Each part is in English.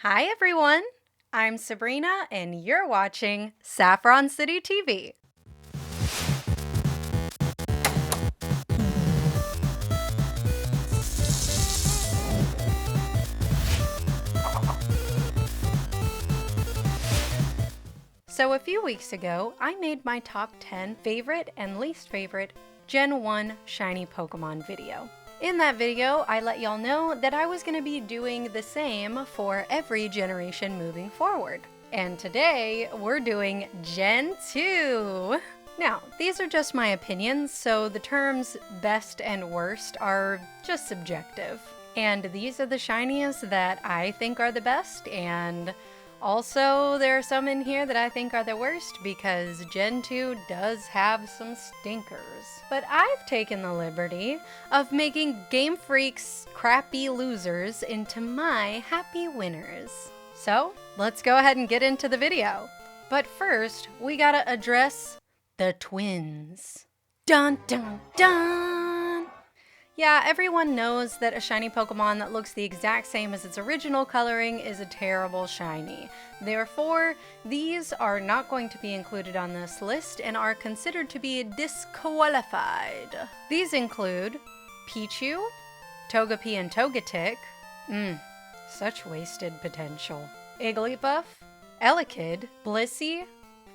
Hi everyone, I'm Sabrina and you're watching Saffron City TV. So a few weeks ago, I made my top 10 favorite and least favorite Gen 1 shiny Pokemon video. In that video, I let y'all know that I was going to be doing the same for every generation moving forward. And today, we're doing Gen 2! Now, these are just my opinions, so the terms best and worst are just subjective. And these are the shinies that I think are the best, and also, there are some in here that I think are the worst because Gen 2 does have some stinkers. But I've taken the liberty of making Game Freak's crappy losers into my happy winners. So, let's go ahead and get into the video. But first, we gotta address the twins. Dun dun dun! Yeah, everyone knows that a shiny Pokemon that looks the exact same as its original coloring is a terrible shiny. Therefore, these are not going to be included on this list and are considered to be disqualified. These include Pichu, Togepi and Togetic, such wasted potential, Igglybuff, Elekid, Blissey,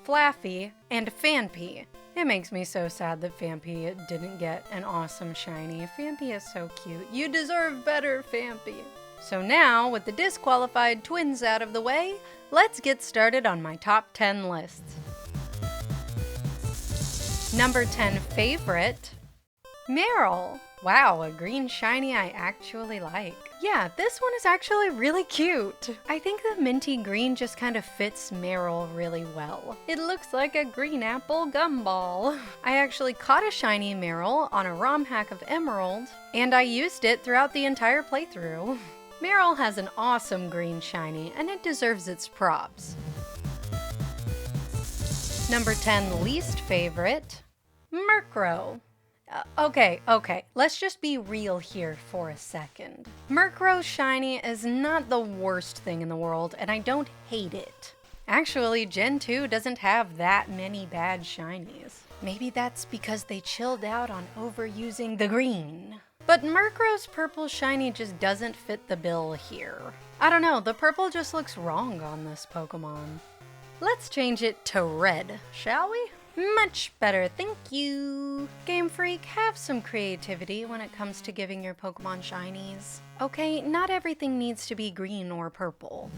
Flaffy, and Phanpy. It makes me so sad that Phanpy didn't get an awesome shiny. Phanpy is so cute. You deserve better, Phanpy. So now, with the disqualified twins out of the way, let's get started on my top 10 lists. Number 10 favorite, Meryl. Wow, a green shiny I actually like. Yeah, this one is actually really cute. I think the minty green just kind of fits Meryl really well. It looks like a green apple gumball. I actually caught a shiny Meryl on a ROM hack of Emerald, and I used it throughout the entire playthrough. Meryl has an awesome green shiny, and it deserves its props. Number 10 least favorite, Murkrow. Okay, let's just be real here for a second. Murkrow's shiny is not the worst thing in the world, and I don't hate it. Actually, Gen 2 doesn't have that many bad shinies. Maybe that's because they chilled out on overusing the green. But Murkrow's purple shiny just doesn't fit the bill here. I don't know, the purple just looks wrong on this Pokemon. Let's change it to red, shall we? Much better, thank you! Game Freak, have some creativity when it comes to giving your Pokemon shinies. Okay, not everything needs to be green or purple.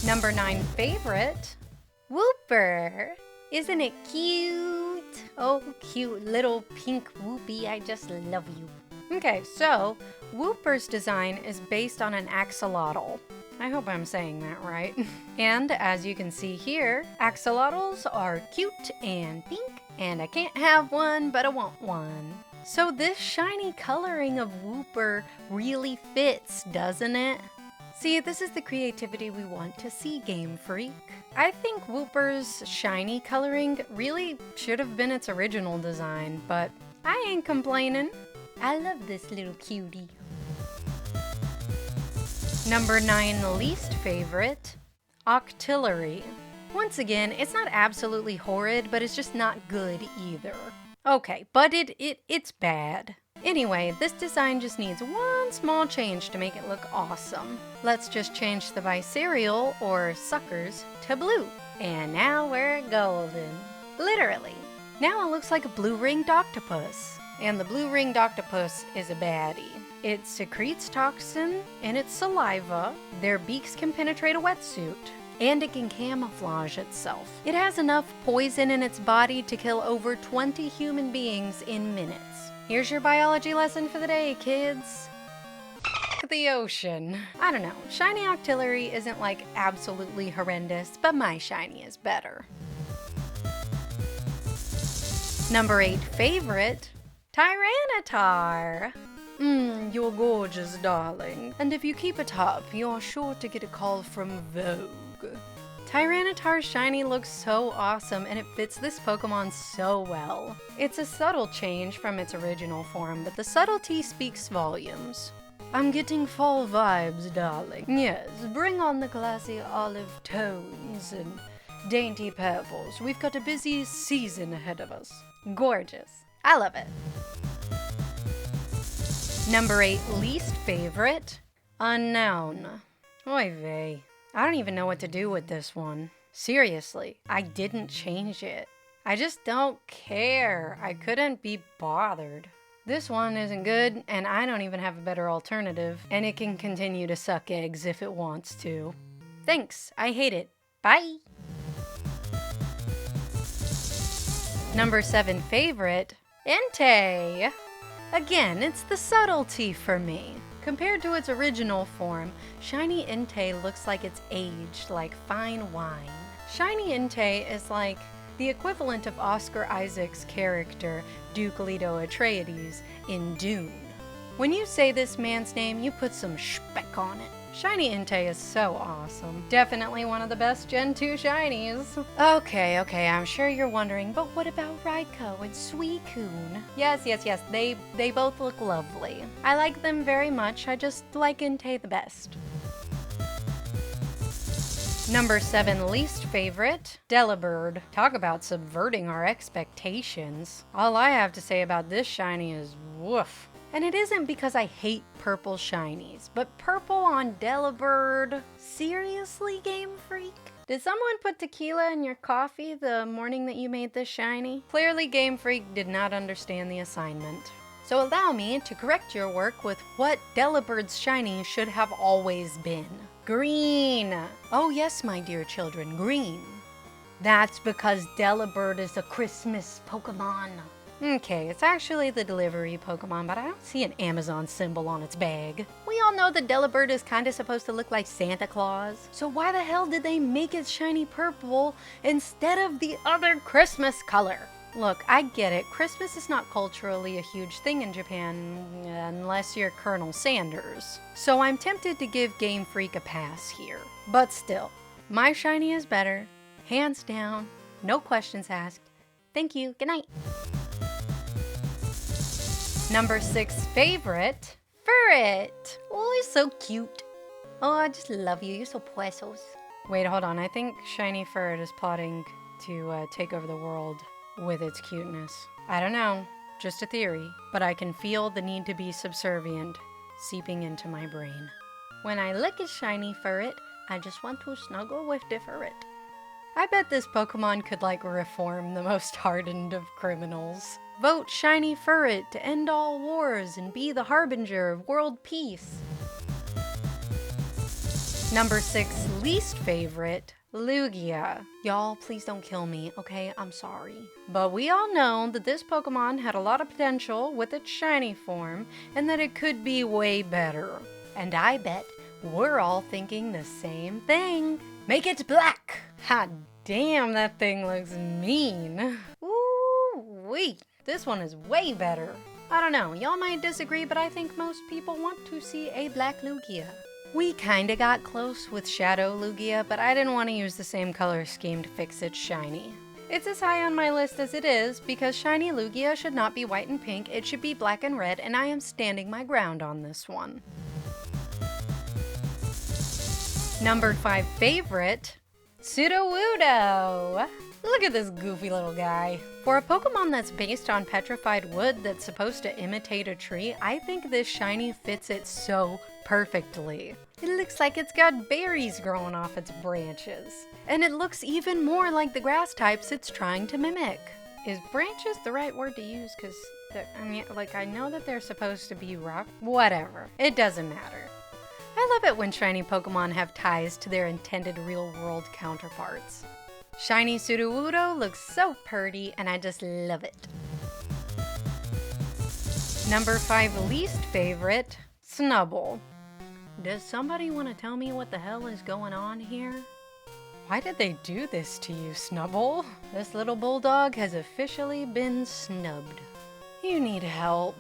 Number 9 favorite, Wooper. Isn't it cute? Oh, cute little pink Whoopie, I just love you. Okay, so Wooper's design is based on an axolotl. I hope I'm saying that right. And as you can see here, axolotls are cute and pink, and I can't have one, but I want one. So this shiny coloring of Wooper really fits, doesn't it? See, this is the creativity we want to see, Game Freak. I think Wooper's shiny coloring really should have been its original design, but I ain't complaining. I love this little cutie. Number 9 least favorite, Octillery. Once again, it's not absolutely horrid, but it's just not good either. Okay, but it's bad. Anyway, this design just needs one small change to make it look awesome. Let's just change the Visceral, or suckers, to blue. And now we're golden. Literally. Now it looks like a blue-ringed octopus. And the blue-ringed octopus is a baddie. It secretes toxin in its saliva, their beaks can penetrate a wetsuit, and it can camouflage itself. It has enough poison in its body to kill over 20 human beings in minutes. Here's your biology lesson for the day, kids. The ocean. I don't know, shiny Octillery isn't like absolutely horrendous, but my shiny is better. Number 8 favorite, Tyranitar. You're gorgeous, darling. And if you keep it up, you're sure to get a call from Vogue. Tyranitar's shiny looks so awesome and it fits this Pokemon so well. It's a subtle change from its original form, but the subtlety speaks volumes. I'm getting fall vibes, darling. Yes, bring on the classy olive tones and dainty purples. We've got a busy season ahead of us. Gorgeous. I love it. Number 8, least favorite, unknown. Oy vey. I don't even know what to do with this one. Seriously, I didn't change it. I just don't care. I couldn't be bothered. This one isn't good, and I don't even have a better alternative, and it can continue to suck eggs if it wants to. Thanks, I hate it. Bye! Number 7 favorite, Entei. Again, it's the subtlety for me. Compared to its original form, Shiny Entei looks like it's aged like fine wine. Shiny Entei is like the equivalent of Oscar Isaac's character, Duke Leto Atreides, in Dune. When you say this man's name, you put some speck on it. Shiny Entei is so awesome. Definitely one of the best Gen 2 shinies. Okay, I'm sure you're wondering, but what about Raikou and Suicune? Yes, they both look lovely. I like them very much, I just like Entei the best. Number 7 least favorite, Delibird. Talk about subverting our expectations. All I have to say about this shiny is woof. And it isn't because I hate purple shinies, but purple on Delibird? Seriously, Game Freak? Did someone put tequila in your coffee the morning that you made this shiny? Clearly, Game Freak did not understand the assignment. So allow me to correct your work with what Delibird's shiny should have always been. Green! Oh yes, my dear children, green. That's because Delibird is a Christmas Pokemon. Okay, it's actually the delivery Pokemon, but I don't see an Amazon symbol on its bag. We all know that Delibird is kinda supposed to look like Santa Claus. So why the hell did they make it shiny purple instead of the other Christmas color? Look, I get it. Christmas is not culturally a huge thing in Japan, unless you're Colonel Sanders. So I'm tempted to give Game Freak a pass here. But still, my shiny is better. Hands down. No questions asked. Thank you. Good night. Number 6 favorite, Furret. Oh, he's so cute. Oh, I just love you. You're so precious. Wait, hold on. I think shiny Furret is plotting to take over the world with its cuteness. I don't know. Just a theory. But I can feel the need to be subservient seeping into my brain. When I look at shiny Furret, I just want to snuggle with the Furret. I bet this Pokemon could reform the most hardened of criminals. Vote Shiny Furret to end all wars and be the harbinger of world peace. Number 6 least favorite, Lugia. Y'all, please don't kill me, okay? I'm sorry. But we all know that this Pokemon had a lot of potential with its shiny form and that it could be way better. And I bet we're all thinking the same thing. Make it black! Ha damn, that thing looks mean. Ooh-wee. This one is way better. I don't know, y'all might disagree, but I think most people want to see a black Lugia. We kinda got close with Shadow Lugia, but I didn't want to use the same color scheme to fix its shiny. It's as high on my list as it is, because shiny Lugia should not be white and pink, it should be black and red, and I am standing my ground on this one. Number 5 favorite, Sudowoodo. Look at this goofy little guy. For a Pokemon that's based on petrified wood that's supposed to imitate a tree, I think this shiny fits it so perfectly. It looks like it's got berries growing off its branches. And it looks even more like the grass types it's trying to mimic. Is branches the right word to use? Because, I know that they're supposed to be rock. Whatever. It doesn't matter. I love it when shiny Pokemon have ties to their intended real-world counterparts. Shiny Sudowoodo looks so purty, and I just love it. Number 5 least favorite, Snubbull. Does somebody want to tell me what the hell is going on here? Why did they do this to you, Snubbull? This little bulldog has officially been snubbed. You need help.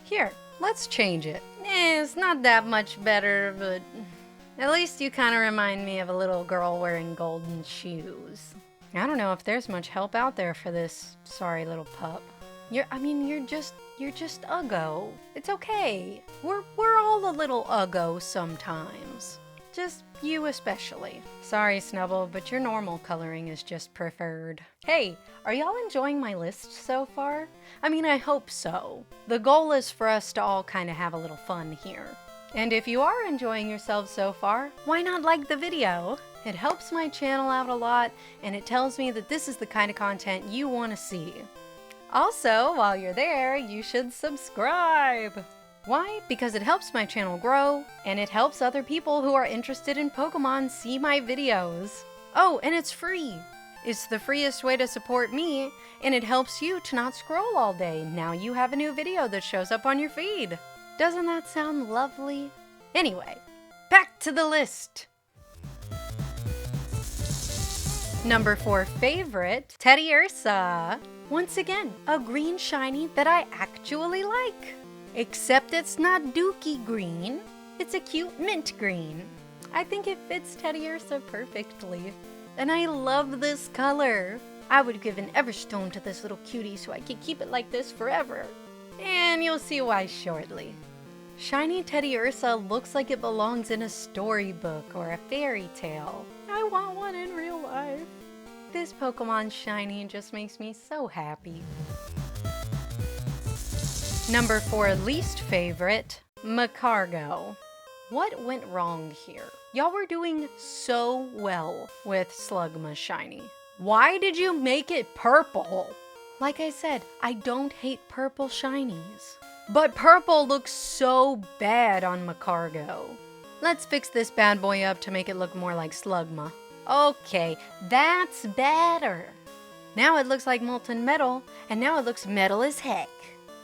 Here, let's change it. It's not that much better, but at least you kind of remind me of a little girl wearing golden shoes. I don't know if there's much help out there for this sorry little pup. You're You're just uggo. It's okay. We're all a little uggo sometimes. Just you especially. Sorry, Snubble, but your normal coloring is just preferred. Hey, are y'all enjoying my list so far? I mean, I hope so. The goal is for us to all kind of have a little fun here. And if you are enjoying yourselves so far, why not like the video? It helps my channel out a lot, and it tells me that this is the kind of content you want to see. Also, while you're there, you should subscribe. Why? Because it helps my channel grow, and it helps other people who are interested in Pokemon see my videos. Oh, and it's free. It's the freest way to support me, and it helps you to not scroll all day. Now you have a new video that shows up on your feed. Doesn't that sound lovely? Anyway, back to the list. Number 4 favorite, Teddiursa. Once again, a green shiny that I actually like. Except it's not dookie green, it's a cute mint green. I think it fits Teddiursa perfectly. And I love this color. I would give an Everstone to this little cutie so I could keep it like this forever. And you'll see why shortly. Shiny Teddiursa looks like it belongs in a storybook or a fairy tale. I want one in real life. This Pokemon shiny just makes me so happy. Number 4 least favorite, Macargo. What went wrong here? Y'all were doing so well with Slugma shiny. Why did you make it purple? Like I said, I don't hate purple shinies. But purple looks so bad on Macargo. Let's fix this bad boy up to make it look more like Slugma. Okay, that's better. Now it looks like molten metal, and now it looks metal as heck.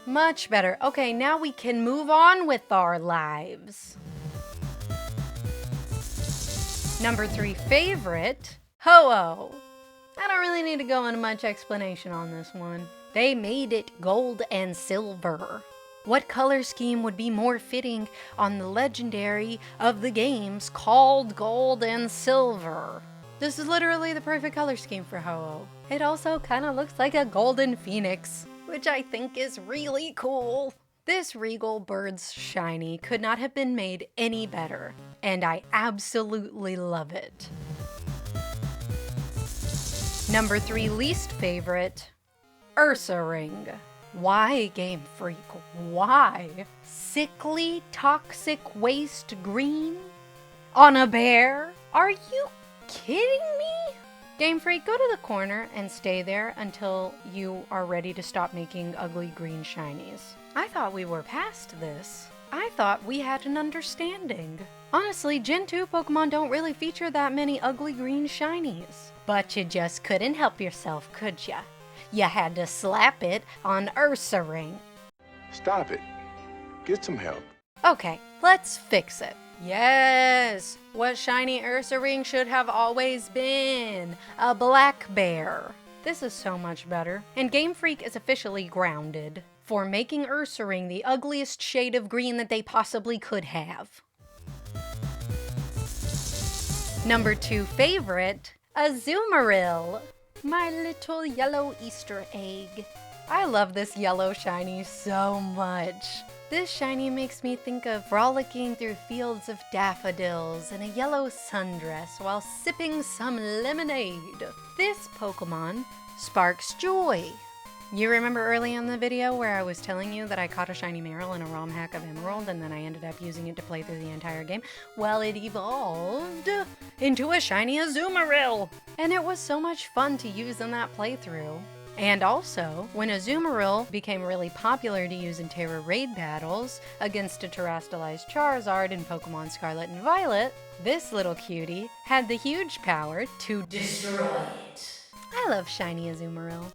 Much better. Okay, now we can move on with our lives. Number 3 favorite, Ho-Oh. I don't really need to go into much explanation on this one. They made it gold and silver. What color scheme would be more fitting on the legendary of the games called Gold and Silver? This is literally the perfect color scheme for Ho-Oh. It also kind of looks like a golden phoenix, which I think is really cool. This Regal Bird's shiny could not have been made any better, and I absolutely love it. Number 3 least favorite, Ursaring. Why, Game Freak? Why? Sickly, toxic waste green? On a bear? Are you kidding me? Game Freak, go to the corner and stay there until you are ready to stop making ugly green shinies. I thought we were past this. I thought we had an understanding. Honestly, Gen 2 Pokemon don't really feature that many ugly green shinies. But you just couldn't help yourself, could ya? You had to slap it on Ursaring. Stop it. Get some help. Okay, let's fix it. Yes! What shiny Ursaring should have always been. A black bear. This is so much better. And Game Freak is officially grounded for making Ursaring the ugliest shade of green that they possibly could have. Number 2 favorite, Azumarill. My little yellow Easter egg. I love this yellow shiny so much. This shiny makes me think of frolicking through fields of daffodils in a yellow sundress while sipping some lemonade. This Pokemon sparks joy. You remember early in the video where I was telling you that I caught a shiny Marill in a ROM hack of Emerald and then I ended up using it to play through the entire game? Well, it evolved into a shiny Azumarill! And it was so much fun to use in that playthrough. And also, when Azumarill became really popular to use in Terra raid battles against a terastallized Charizard in Pokemon Scarlet and Violet, this little cutie had the huge power to destroy it. I love shiny Azumarill.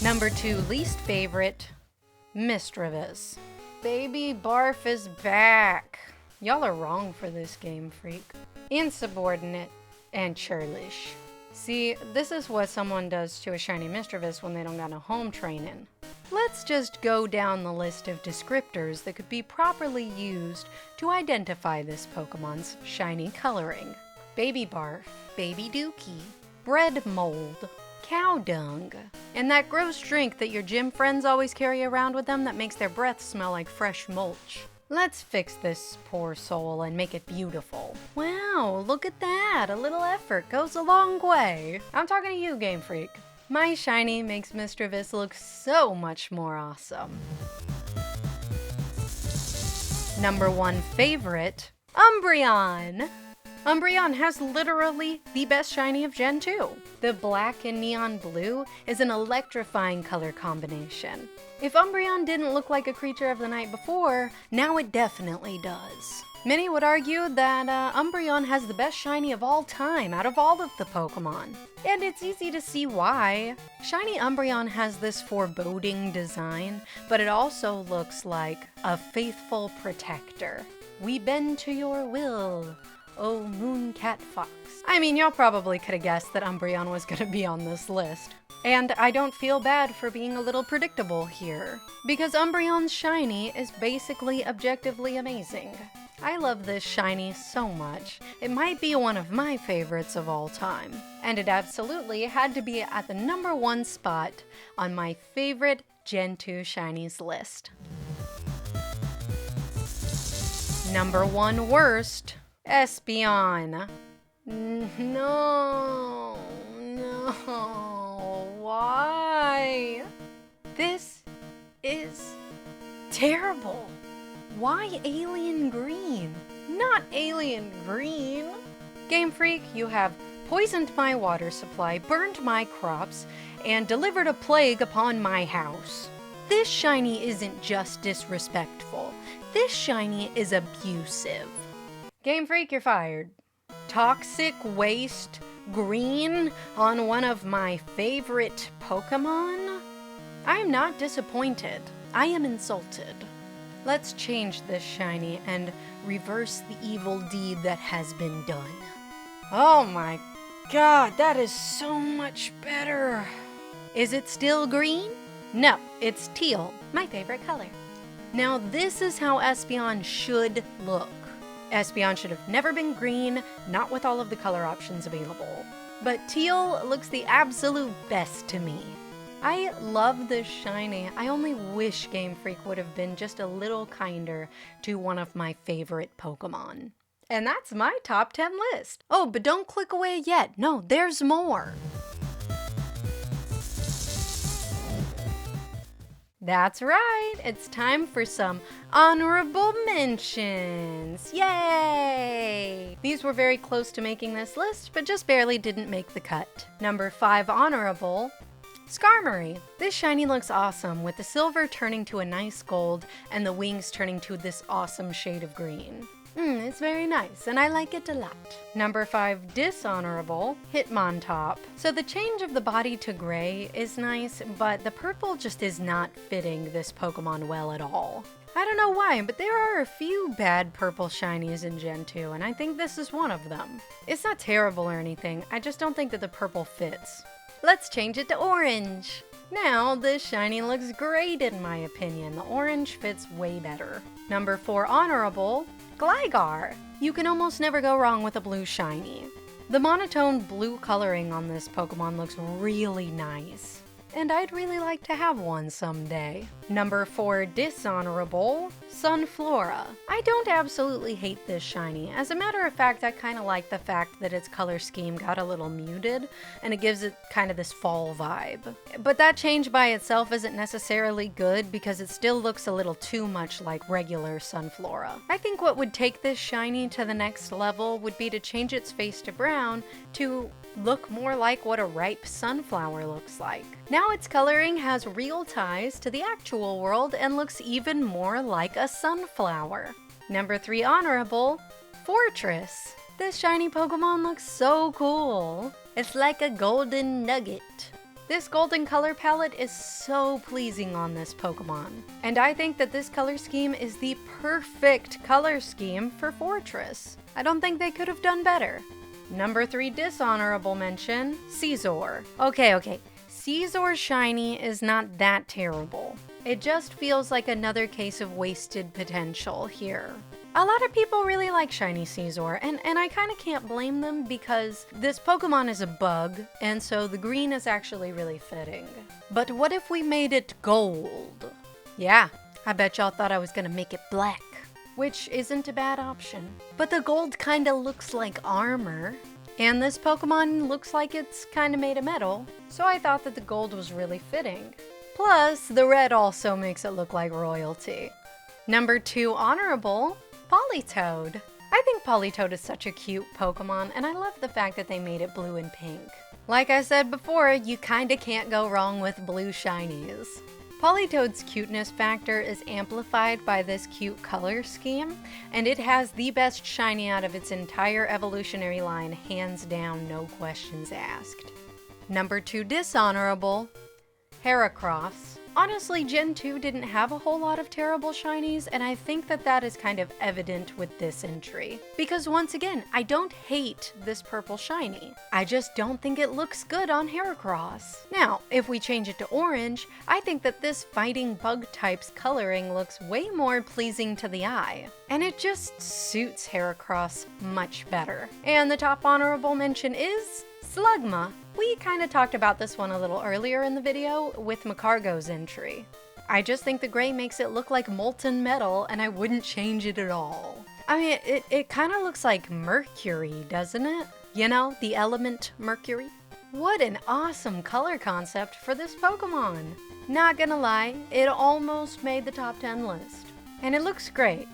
Number 2 least favorite, Misdreavus. Baby Barf is back. Y'all are wrong for this, Game Freak. Insubordinate and churlish. See, this is what someone does to a shiny Misdreavus when they don't got no home training. Let's just go down the list of descriptors that could be properly used to identify this Pokemon's shiny coloring. Baby Barf, Baby Dookie, Bread Mold, cow dung. And that gross drink that your gym friends always carry around with them that makes their breath smell like fresh mulch. Let's fix this poor soul and make it beautiful. Wow, look at that. A little effort goes a long way. I'm talking to you, Game Freak. My shiny makes Misdreavus look so much more awesome. Number 1 favorite, Umbreon. Umbreon has literally the best shiny of Gen 2. The black and neon blue is an electrifying color combination. If Umbreon didn't look like a creature of the night before, now it definitely does. Many would argue that Umbreon has the best shiny of all time out of all of the Pokemon. And it's easy to see why. Shiny Umbreon has this foreboding design, but it also looks like a faithful protector. We bend to your will, oh Mooncat Fox. I mean, y'all probably could have guessed that Umbreon was gonna be on this list. And I don't feel bad for being a little predictable here, because Umbreon's shiny is basically objectively amazing. I love this shiny so much. It might be one of my favorites of all time. And it absolutely had to be at the number 1 spot on my favorite Gen 2 shinies list. Number 1 worst, Espeon. No, why? This is terrible. Why alien green? Not alien green. Game Freak, you have poisoned my water supply, burned my crops, and delivered a plague upon my house. This shiny isn't just disrespectful. This shiny is abusive. Game Freak, you're fired. Toxic waste green on one of my favorite Pokemon? I am not disappointed. I am insulted. Let's change this shiny and reverse the evil deed that has been done. Oh my god, that is so much better. Is it still green? No, it's teal, my favorite color. Now this is how Espeon should look. Espeon should have never been green, not with all of the color options available. But teal looks the absolute best to me. I love this shiny. I only wish Game Freak would have been just a little kinder to one of my favorite Pokemon. And that's my top 10 list. Oh, but don't click away yet. No, there's more. That's right, it's time for some honorable mentions. Yay! These were very close to making this list, but just barely didn't make the cut. Number 5 honorable, Skarmory. This shiny looks awesome with the silver turning to a nice gold and the wings turning to this awesome shade of green. It's very nice, and I like it a lot. Number 5, dishonorable, Hitmontop. So the change of the body to gray is nice, but the purple just is not fitting this Pokemon well at all. I don't know why, but there are a few bad purple shinies in Gen 2, and I think this is one of them. It's not terrible or anything, I just don't think that the purple fits. Let's change it to orange. Now, this shiny looks great in my opinion. The orange fits way better. Number 4 honorable, Gligar. You can almost never go wrong with a blue shiny. The monotone blue coloring on this Pokemon looks really nice, and I'd really like to have one someday. Number 4 dishonorable, Sunflora. I don't absolutely hate this shiny. As a matter of fact, I kind of like the fact that its color scheme got a little muted, and it gives it kind of this fall vibe. But that change by itself isn't necessarily good because it still looks a little too much like regular Sunflora. I think what would take this shiny to the next level would be to change its face to brown to look more like what a ripe sunflower looks like. Now its coloring has real ties to the actual world and looks even more like a sunflower. Number 3 honorable, Fortress. This shiny Pokemon looks so cool. It's like a golden nugget. This golden color palette is so pleasing on this Pokemon, and I think that this color scheme is the perfect color scheme for Fortress. I don't think they could have done better. Number 3 dishonorable mention, Scizor. Okay. Scizor's shiny is not that terrible. It just feels like another case of wasted potential here. A lot of people really like shiny Caesar, and I kind of can't blame them because this Pokemon is a bug, and so the green is actually really fitting. But what if we made it gold? Yeah, I bet y'all thought I was gonna make it black, which isn't a bad option. But the gold kinda looks like armor, and this Pokemon looks like it's kinda made of metal, so I thought that the gold was really fitting. Plus, the red also makes it look like royalty. Number 2 honorable, Politoed. I think Politoed is such a cute Pokemon, and I love the fact that they made it blue and pink. Like I said before, you kinda can't go wrong with blue shinies. Politoed's cuteness factor is amplified by this cute color scheme, and it has the best shiny out of its entire evolutionary line, hands down, no questions asked. Number 2 dishonorable, Heracross. Honestly, Gen 2 didn't have a whole lot of terrible shinies, and I think that that is kind of evident with this entry. Because once again, I don't hate this purple shiny. I just don't think it looks good on Heracross. Now, if we change it to orange, I think that this fighting bug type's coloring looks way more pleasing to the eye. And it just suits Heracross much better. And the top honorable mention is Slugma. We kind of talked about this one a little earlier in the video with Macargo's entry. I just think the gray makes it look like molten metal, and I wouldn't change it at all. I mean, it kind of looks like mercury, doesn't it? You know, the element mercury? What an awesome color concept for this Pokemon. Not gonna lie, it almost made the top 10 list. And it looks great.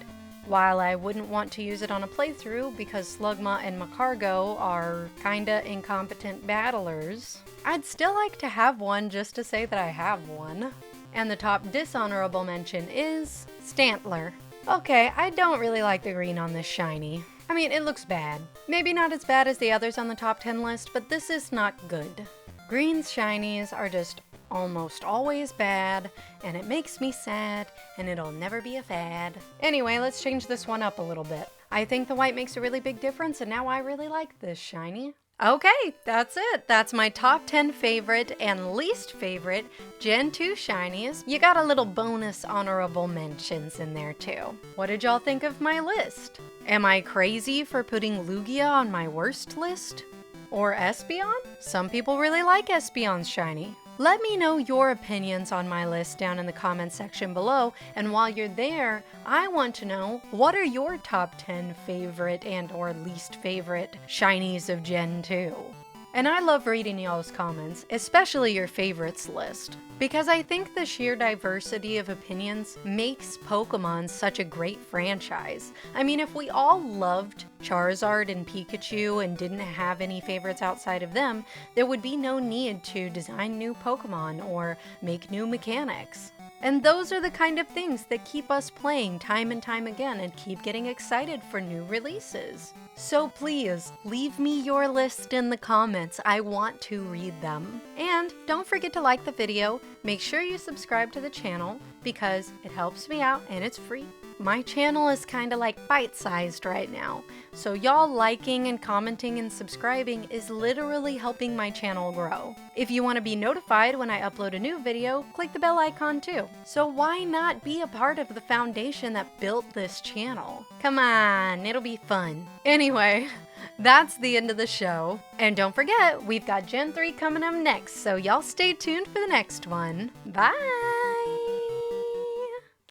While I wouldn't want to use it on a playthrough because Slugma and Macargo are kinda incompetent battlers, I'd still like to have one just to say that I have one. And the top dishonorable mention is Stantler. Okay, I don't really like the green on this shiny. I mean, it looks bad. Maybe not as bad as the others on the top 10 list, but this is not good. Green's shinies are just almost always bad, and it makes me sad, and it'll never be a fad. Anyway, let's change this one up a little bit. I think the white makes a really big difference, and now I really like this shiny. Okay, that's it. That's my top 10 favorite and least favorite Gen 2 shinies. You got a little bonus honorable mentions in there too. What did y'all think of my list? Am I crazy for putting Lugia on my worst list? Or Espeon? Some people really like Espeon's shiny. Let me know your opinions on my list down in the comments section below, and while you're there, I want to know, what are your top 10 favorite and or least favorite shinies of Gen 2? And I love reading y'all's comments, especially your favorites list, because I think the sheer diversity of opinions makes Pokemon such a great franchise. I mean, if we all loved Charizard and Pikachu and didn't have any favorites outside of them, there would be no need to design new Pokemon or make new mechanics. And those are the kind of things that keep us playing time and time again and keep getting excited for new releases. So please, leave me your list in the comments. I want to read them. And don't forget to like the video. Make sure you subscribe to the channel because it helps me out and it's free. My channel is kind of like bite-sized right now, so y'all liking and commenting and subscribing is literally helping my channel grow. If you want to be notified when I upload a new video, click the bell icon too. So why not be a part of the foundation that built this channel? Come on, it'll be fun. Anyway, that's the end of the show. And don't forget, we've got Gen 3 coming up next, so y'all stay tuned for the next one. Bye!